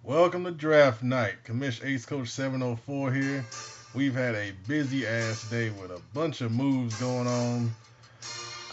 Welcome to draft night. Commish Ace Coach 704 here. We've had a busy ass day with a bunch of moves going on.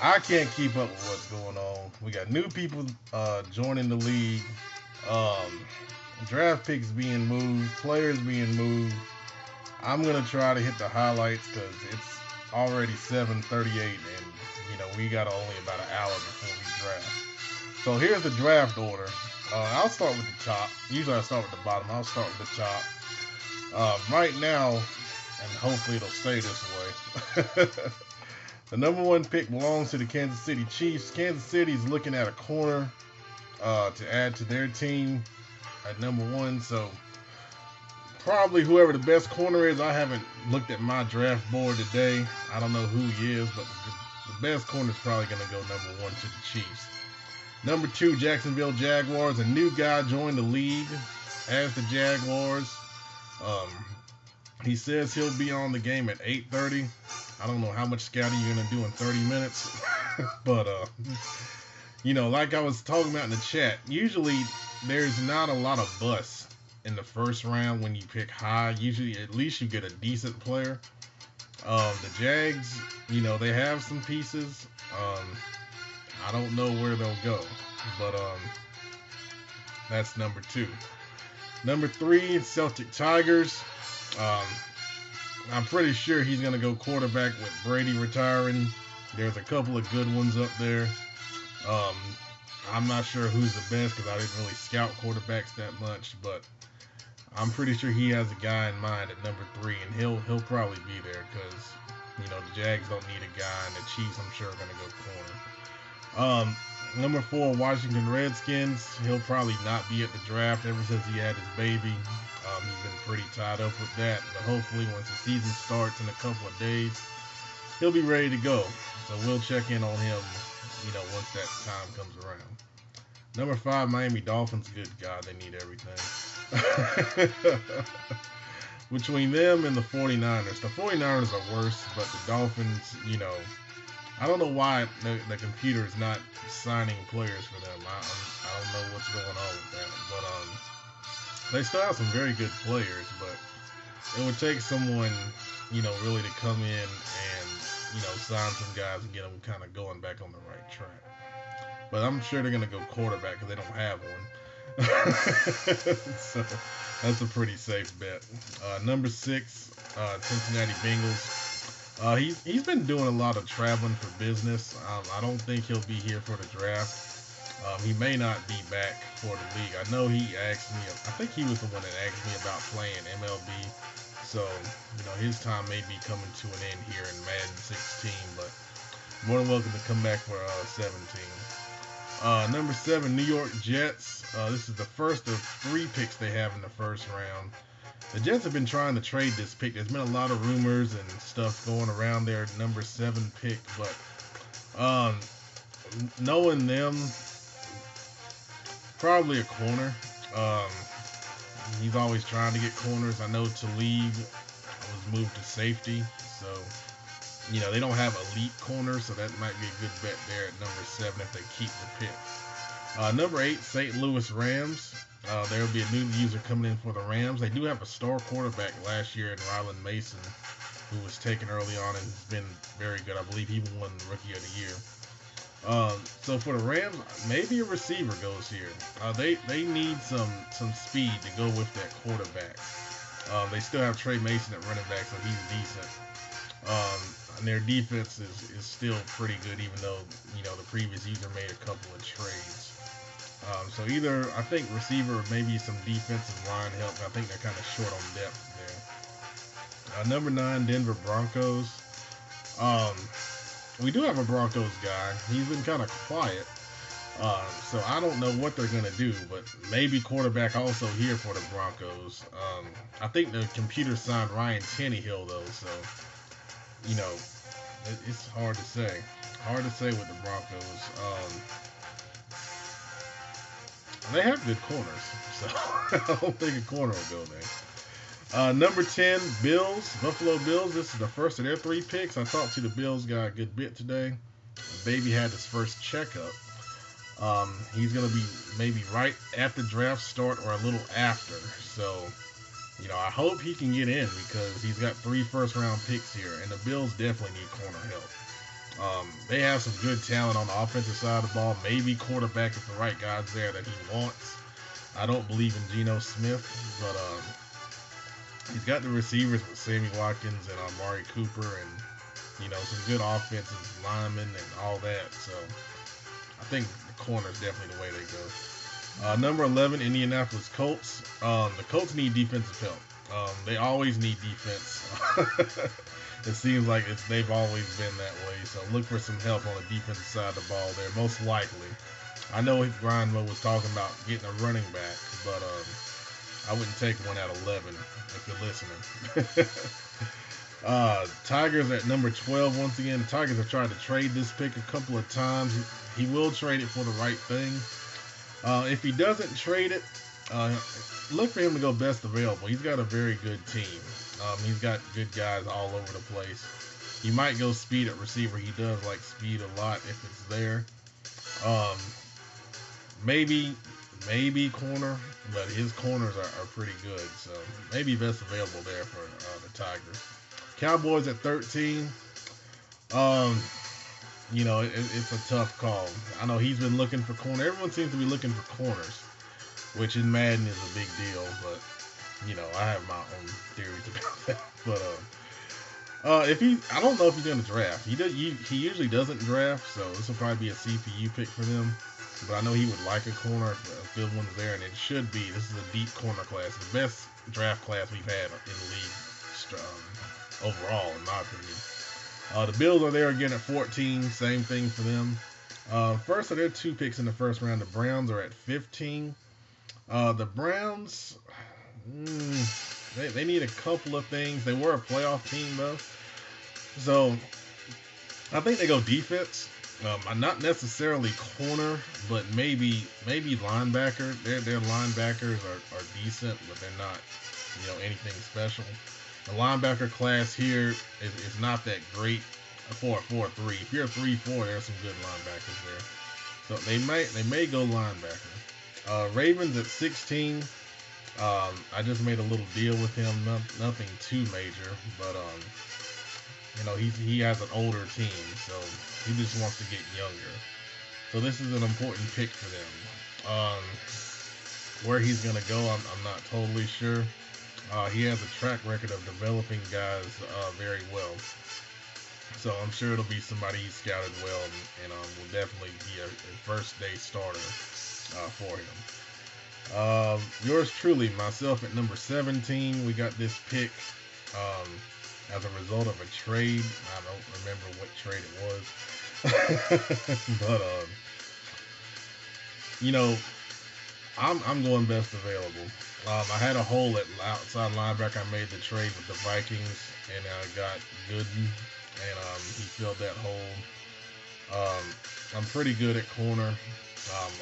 I can't keep up with what's going on. We got new people joining the league. Um, Draft picks being moved, players being moved. I'm gonna try to hit the highlights because it's already 7:38, and we got only about an hour before we draft. So here's the draft order. I'll start with the top. Usually I start with the bottom. I'll start with the top. Right now, and hopefully it'll stay this way. The number one pick belongs to the Kansas City Chiefs. Kansas City's looking at a corner to add to their team at number one. So probably whoever the best corner is. I haven't looked at my draft board today. I don't know who he is, but the best corner is probably going to go number one to the Chiefs. Number two, Jacksonville Jaguars. A new guy joined the league as the Jaguars. Um, he says he'll be on the game at 8:30. I don't know how much scouting you're going to do in 30 minutes. But, like I was talking about in the chat, usually there's not a lot of busts in the first round when you pick high. Usually at least you get a decent player. The Jags, they have some pieces. I don't know where they'll go, but that's number two. Number three, Celtic Tigers. I'm pretty sure he's going to go quarterback with Brady retiring. There's a couple of good ones up there. I'm not sure who's the best because I didn't really scout quarterbacks that much, but I'm pretty sure he has a guy in mind at number three, and he'll probably be there because the Jags don't need a guy, and the Chiefs I'm sure are going to go corner. Number four, Washington Redskins. He'll probably not be at the draft ever since he had his baby. He's been pretty tied up with that, but hopefully once the season starts in a couple of days, he'll be ready to go. So we'll check in on him, once that time comes around. Number five, Miami Dolphins. Good God, they need everything. Between them and the 49ers. The 49ers are worse, but the Dolphins, I don't know why the computer is not signing players for them. I don't know what's going on with that. But they still have some very good players, but it would take someone, really to come in and, sign some guys and get them kind of going back on the right track. But I'm sure they're going to go quarterback because they don't have one. So that's a pretty safe bet. Number six, Cincinnati Bengals. He's been doing a lot of traveling for business. I don't think he'll be here for the draft. He may not be back for the league. I know he asked me. I think he was the one that asked me about playing MLB. So his time may be coming to an end here in Madden 16. But more than welcome to come back for 17. Number seven, New York Jets. This is the first of three picks they have in the first round. The Jets have been trying to trade this pick. There's been a lot of rumors and stuff going around their number seven pick, but knowing them, probably a corner. He's always trying to get corners. I know Talib was moved to safety, so they don't have elite corners, so that might be a good bet there at number seven if they keep the pick. Number eight, St. Louis Rams. There will be a new user coming in for the Rams. They do have a star quarterback last year in Ryland Mason, who was taken early on and has been very good. I believe he won the Rookie of the Year. So for the Rams, maybe a receiver goes here. They need some speed to go with that quarterback. They still have Trey Mason at running back, so he's decent. And their defense is still pretty good, even though the previous user made a couple of trades. So either, I think, receiver or maybe some defensive line help. I think they're kind of short on depth there. Number nine, Denver Broncos. We do have a Broncos guy. He's been kind of quiet. So I don't know what they're going to do, but maybe quarterback also here for the Broncos. I think the computer signed Ryan Tannehill, though, so, it's hard to say. Hard to say with the Broncos. They have good corners, so I don't think a corner will go there. Number 10, Bills, Buffalo Bills. This is the first of their three picks. I talked to the Bills guy a good bit today. The baby had his first checkup. He's going to be maybe right at the draft start or a little after. So, I hope he can get in because he's got 3 first round picks here, and the Bills definitely need corner help. They have some good talent on the offensive side of the ball. Maybe quarterback if the right guy's there that he wants. I don't believe in Geno Smith, but he's got the receivers with Sammy Watkins and Amari Cooper and, some good offensive linemen and all that. So I think the corner is definitely the way they go. Number 11, Indianapolis Colts. The Colts need defensive help. They always need defense. It seems like they've always been that way. So look for some help on the defensive side of the ball there, most likely. I know Brian Moe was talking about getting a running back, but I wouldn't take one at 11 if you're listening. Tigers at number 12 once again. The Tigers have tried to trade this pick a couple of times. He will trade it for the right thing. If he doesn't trade it, look for him to go best available. He's got a very good team. He's got good guys all over the place. He might go speed at receiver. He does like speed a lot if it's there. Maybe corner, but his corners are pretty good. So maybe best available there for the Tigers. Cowboys at 13. It's a tough call. I know he's been looking for corner. Everyone seems to be looking for corners, which in Madden is a big deal, but I have my own theories about that. But I don't know if he's gonna draft. He usually doesn't draft, so this will probably be a CPU pick for them. But I know he would like a corner if a good one's there, and it should be. This is a deep corner class, the best draft class we've had in the league overall, in my opinion. The Bills are there again at 14. Same thing for them. First, there are 2 picks in the first round. The Browns are at 15. The Browns, they need a couple of things. They were a playoff team, though. So, I think they go defense. Not necessarily corner, but maybe linebacker. Their linebackers are decent, but they're not, anything special. The linebacker class here is not that great for a 4-3. If you're a 3-4, there's some good linebackers there. So they may go linebacker. Ravens at 16. I just made a little deal with him. Nothing too major, but he has an older team, so he just wants to get younger. So this is an important pick for them. Where he's gonna go, I'm not totally sure. He has a track record of developing guys very well. So I'm sure it'll be somebody he's scouted well and will definitely be a first day starter for him. Yours truly, myself at number 17. We got this pick as a result of a trade. I don't remember what trade it was. But I'm going best available. I had a hole at outside linebacker. I made the trade with the Vikings, and I got Gooden, and he filled that hole. I'm pretty good at corner.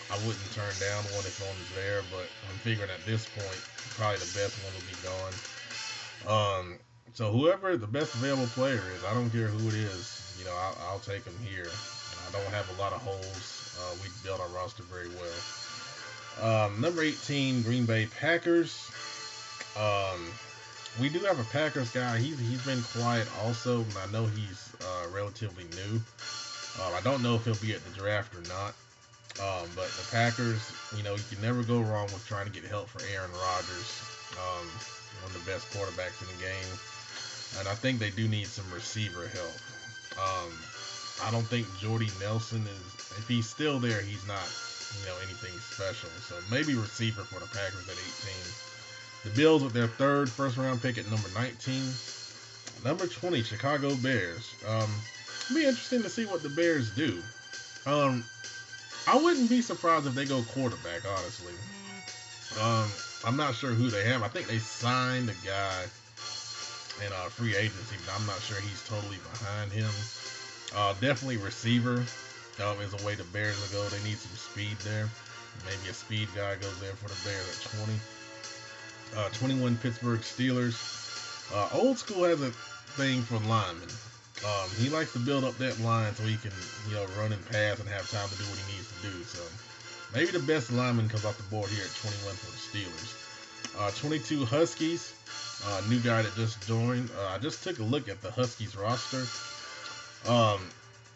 I wouldn't turn down one if one's there, but I'm figuring at this point, probably the best one will be gone. So whoever the best available player is, I don't care who it is, I'll take him here. I don't have a lot of holes. We built our roster very well. Number 18, Green Bay Packers. We do have a Packers guy. He's been quiet also, and I know he's relatively new. I don't know if he'll be at the draft or not. But the Packers, you can never go wrong with trying to get help for Aaron Rodgers, one of the best quarterbacks in the game. And I think they do need some receiver help. I don't think Jordy Nelson if he's still there, he's not, anything special. So maybe receiver for the Packers at 18. The Bills with their 3rd first-round pick at number 19. Number 20, Chicago Bears. It'll be interesting to see what the Bears do. I wouldn't be surprised if they go quarterback, honestly. I'm not sure who they have. I think they signed a guy in free agency, but I'm not sure he's totally behind him. Definitely receiver is a way the Bears will go. They need some speed there. Maybe a speed guy goes there for the Bears at 20. 21 Pittsburgh Steelers. Old school has a thing for linemen. He likes to build up that line so he can, run and pass and have time to do what he needs to do. So maybe the best lineman comes off the board here at 21 for the Steelers. 22 Huskies, new guy that just joined. I just took a look at the Huskies roster.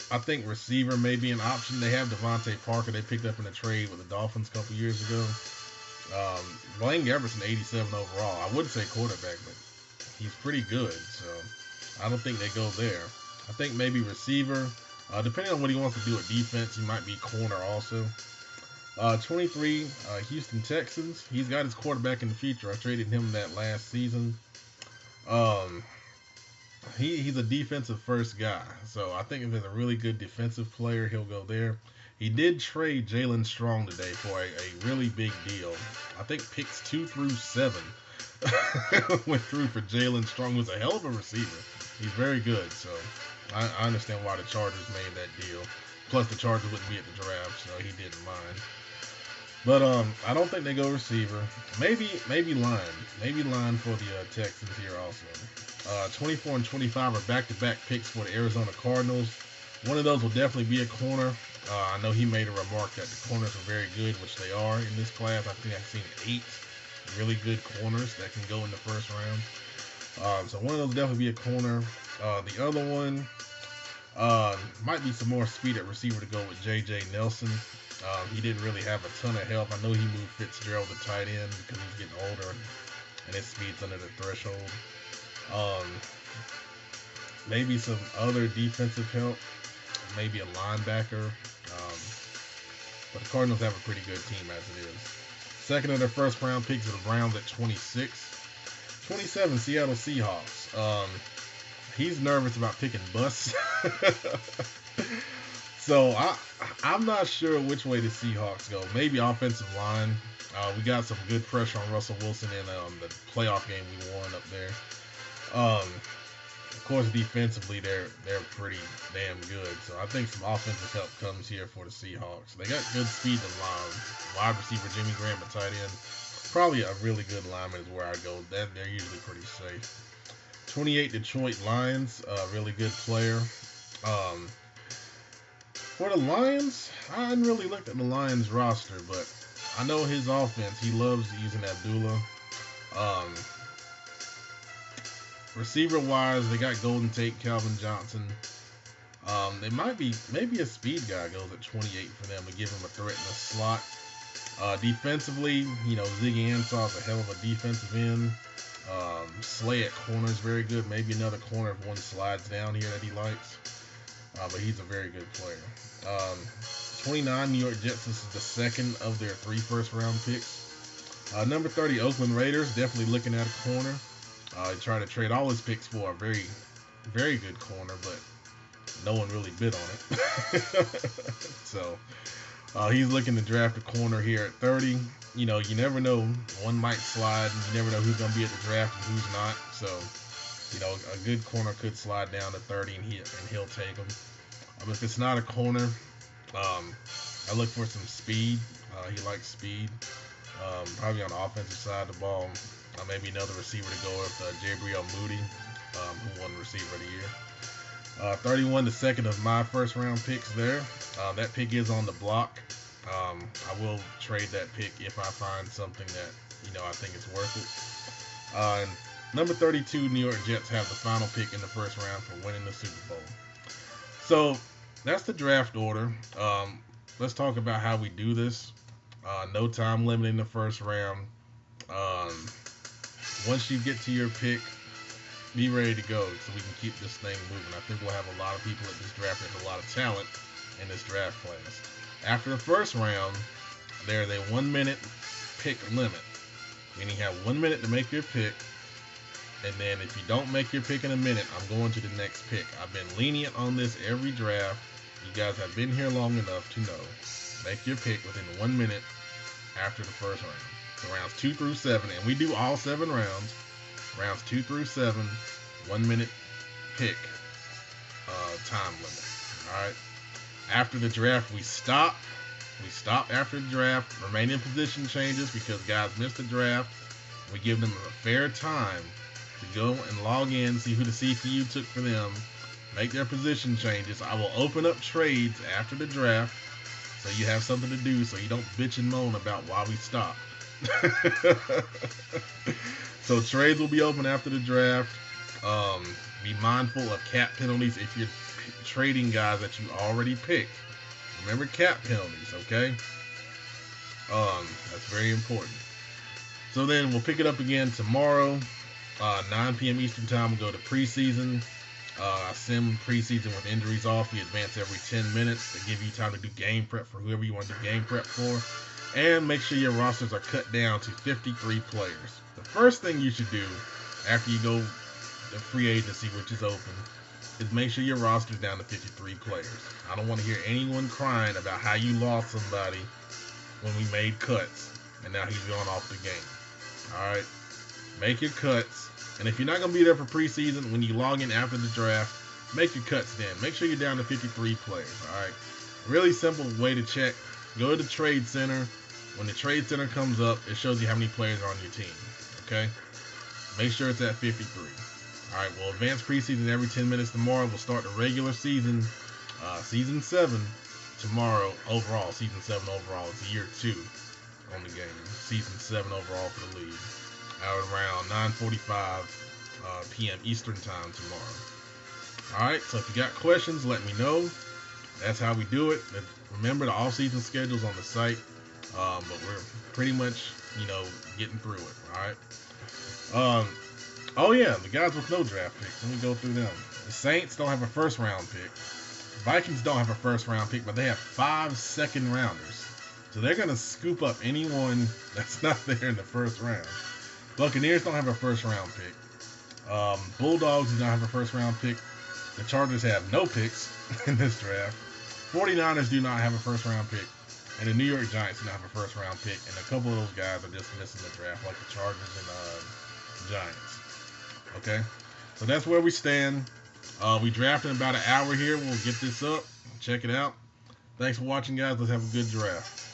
I think receiver may be an option. They have Devontae Parker they picked up in a trade with the Dolphins a couple years ago. Blaine Jefferson, 87 overall. I wouldn't say quarterback, but he's pretty good. So I don't think they go there. I think maybe receiver. Depending on what he wants to do at defense, he might be corner also. 23, Houston Texans. He's got his quarterback in the future. I traded him that last season. He's a defensive first guy. So I think if there's a really good defensive player, he'll go there. He did trade Jalen Strong today for a really big deal. I think picks 2 through 7 went through for Jalen Strong, who's a hell of a receiver. He's very good. So I understand why the Chargers made that deal. Plus the Chargers wouldn't be at the draft, so he didn't mind. But I don't think they go receiver. Maybe line. Maybe line for the Texans here also. 24 and 25 are back-to-back picks for the Arizona Cardinals. One of those will definitely be a corner. I know he made a remark that the corners are very good, which they are in this class. I think I've seen 8 really good corners that can go in the first round. So one of those will definitely be a corner. The other one might be some more speed at receiver to go with J.J. Nelson. He didn't really have a ton of help. I know he moved Fitzgerald to tight end because he's getting older and his speed's under the threshold. Maybe some other defensive help. Maybe a linebacker. But the Cardinals have a pretty good team as it is. Second of their first round picks are the Browns at 26. 27, Seattle Seahawks. He's nervous about picking busts. So I'm not sure which way the Seahawks go. Maybe offensive line. We got some good pressure on Russell Wilson in the playoff game we won up there. Of course, defensively they're pretty damn good. So I think some offensive help comes here for the Seahawks. They got good speed to line. Wide receiver Jimmy Graham at tight end. Probably a really good lineman is where I go. They're usually pretty safe. 28 Detroit Lions, really good player. For the Lions, I hadn't really looked at the Lions roster, but I know his offense. He loves using Abdullah. Receiver-wise, they got Golden Tate, Calvin Johnson. They maybe a speed guy goes at 28 for them to give him a threat in the slot. Defensively, Ziggy Ansah's a hell of a defensive end. Slay at corner is very good. Maybe another corner if one slides down here that he likes. But he's a very good player. 29, New York Jets. This is the second of their 3 first-round picks. Number 30, Oakland Raiders. Definitely looking at a corner. He tried to trade all his picks for a very, very good corner, but no one really bid on it. So he's looking to draft a corner here at 30. You never know. One might slide, and you never know who's going to be at the draft and who's not. So, a good corner could slide down to 30, and he'll take them. If it's not a corner, I look for some speed. He likes speed. Probably on the offensive side of the ball. Maybe another receiver to go with Jabriel Moody, who won receiver of the year. 31, the second of my first-round picks there. That pick is on the block. I will trade that pick if I find something that, I think is worth it. And number 32, New York Jets have the final pick in the first round for winning the Super Bowl. So that's the draft order. Let's talk about how we do this. No time limit in the first round. Once you get to your pick, be ready to go so we can keep this thing moving. I think we'll have a lot of people at this draft. There's a lot of talent in this draft class. After the first round, there's a 1-minute pick limit. Meaning you have 1 minute to make your pick. And then if you don't make your pick in a minute, I'm going to the next pick. I've been lenient on this every draft. You guys have been here long enough to know. Make your pick within 1 minute after the first round. So rounds 2 through 7, and we do all 7 rounds. Rounds 2 through 7, 1 minute pick time limit. All right. After the draft, we stop. We stop after the draft. Remain in position changes because guys missed the draft. We give them a fair time to go and log in, see who the CPU took for them, make their position changes. I will open up trades after the draft, so you have something to do, so you don't bitch and moan about why we stopped. So trades will be open after the draft. Be mindful of cap penalties if you're trading guys that you already picked. Remember cap penalties, okay? That's very important. So then we'll pick it up again tomorrow, 9 p.m. Eastern time. We'll go to preseason. Sim preseason with injuries off. We advance every 10 minutes to give you time to do game prep for whoever you want to do game prep for. And make sure your rosters are cut down to 53 players. The first thing you should do after you go the free agency, which is open, is make sure your roster's down to 53 players. I don't want to hear anyone crying about how you lost somebody when we made cuts and now he's going off the game. Alright? Make your cuts. And if you're not going to be there for preseason, when you log in after the draft, make your cuts then. Make sure you're down to 53 players. Alright? Really simple way to check. Go to the Trade Center. When the Trade Center comes up, it shows you how many players are on your team. Okay? Make sure it's at 53. Alright, we'll advance preseason every 10 minutes tomorrow. We'll start the regular season, season 7, tomorrow overall. Season 7 overall. It's year 2 on the game. Season 7 overall for the league. Out around 9:45 p.m. Eastern time tomorrow. Alright, so if you got questions, let me know. That's how we do it. Remember, the off-season schedule's on the site. But we're pretty much, getting through it. Alright. Oh yeah, the guys with no draft picks. Let me go through them. The Saints don't have a first round pick. Vikings don't have a first round pick, but they have 5 second rounders. So they're going to scoop up anyone that's not there in the first round. Buccaneers don't have a first round pick. Bulldogs do not have a first round pick. The Chargers have no picks in this draft. 49ers do not have a first round pick. And the New York Giants do not have a first round pick. And a couple of those guys are just missing the draft, like the Chargers and Giants. Okay, so that's where we stand. We drafted in about an hour here. We'll get this up. Check it out. Thanks for watching, guys. Let's have a good draft.